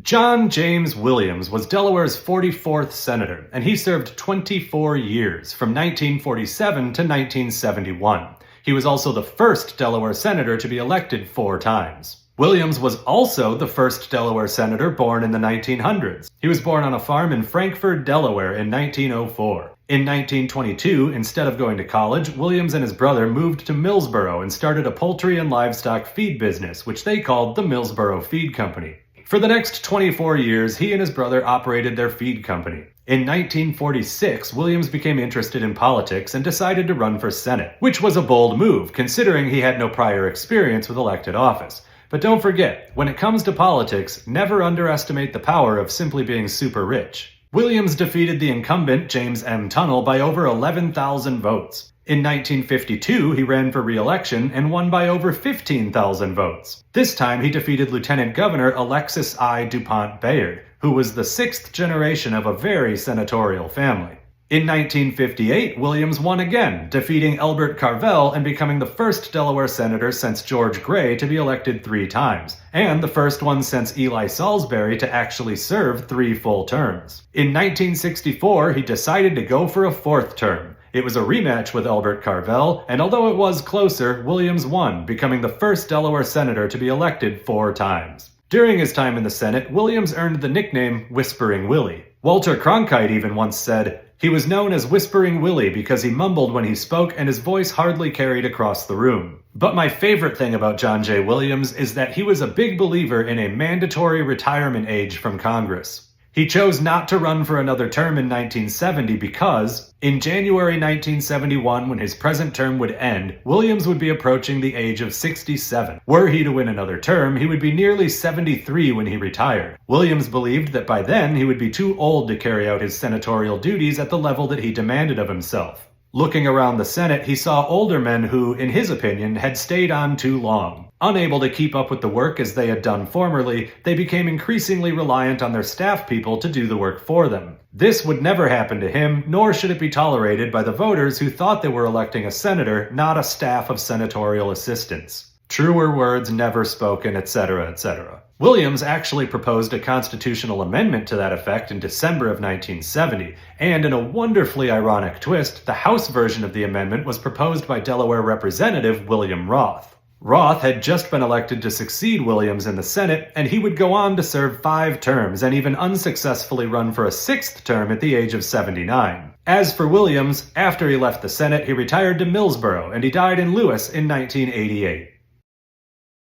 John James Williams was Delaware's 44th senator, and he served 24 years, from 1947 to 1971. He was also the first Delaware senator to be elected 4 times. Williams was also the first Delaware senator born in the 1900s. He was born on a farm in Frankfort, Delaware in 1904. In 1922, instead of going to college, Williams and his brother moved to Millsboro and started a poultry and livestock feed business, which they called the Millsboro Feed Company. For the next 24 years, he and his brother operated their feed company. In 1946, Williams became interested in politics and decided to run for Senate, which was a bold move, considering he had no prior experience with elected office. But don't forget, when it comes to politics, never underestimate the power of simply being super rich. Williams defeated the incumbent James M. Tunnell by over 11,000 votes. In 1952, he ran for re-election and won by over 15,000 votes. This time, he defeated Lieutenant Governor Alexis I. DuPont Bayard, who was the 6th generation of a very senatorial family. In 1958, Williams won again, defeating Elbert Carvel and becoming the first Delaware senator since George Gray to be elected 3 times, and the first one since Eli Salisbury to actually serve 3 full terms. In 1964, he decided to go for a 4th term. It was a rematch with Elbert Carvel, and although it was closer, Williams won, becoming the first Delaware senator to be elected 4 times. During his time in the Senate, Williams earned the nickname Whispering Willie. Walter Cronkite even once said, "He was known as Whispering Willie because he mumbled when he spoke and his voice hardly carried across the room." But my favorite thing about John J. Williams is that he was a big believer in a mandatory retirement age from Congress. He chose not to run for another term in 1970 because, in January 1971, when his present term would end, Williams would be approaching the age of 67. Were he to win another term, he would be nearly 73 when he retired. Williams believed that by then he would be too old to carry out his senatorial duties at the level that he demanded of himself. Looking around the Senate, he saw older men who, in his opinion, had stayed on too long. Unable to keep up with the work as they had done formerly, they became increasingly reliant on their staff people to do the work for them. This would never happen to him, nor should it be tolerated by the voters who thought they were electing a senator, not a staff of senatorial assistants. Truer words never spoken, etc., etc. Williams actually proposed a constitutional amendment to that effect in December of 1970, and in a wonderfully ironic twist, the House version of the amendment was proposed by Delaware Representative William Roth. Roth had just been elected to succeed Williams in the Senate, and he would go on to serve 5 terms and even unsuccessfully run for a 6th term at the age of 79. As for Williams, after he left the Senate, he retired to Millsboro, and he died in Lewis in 1988.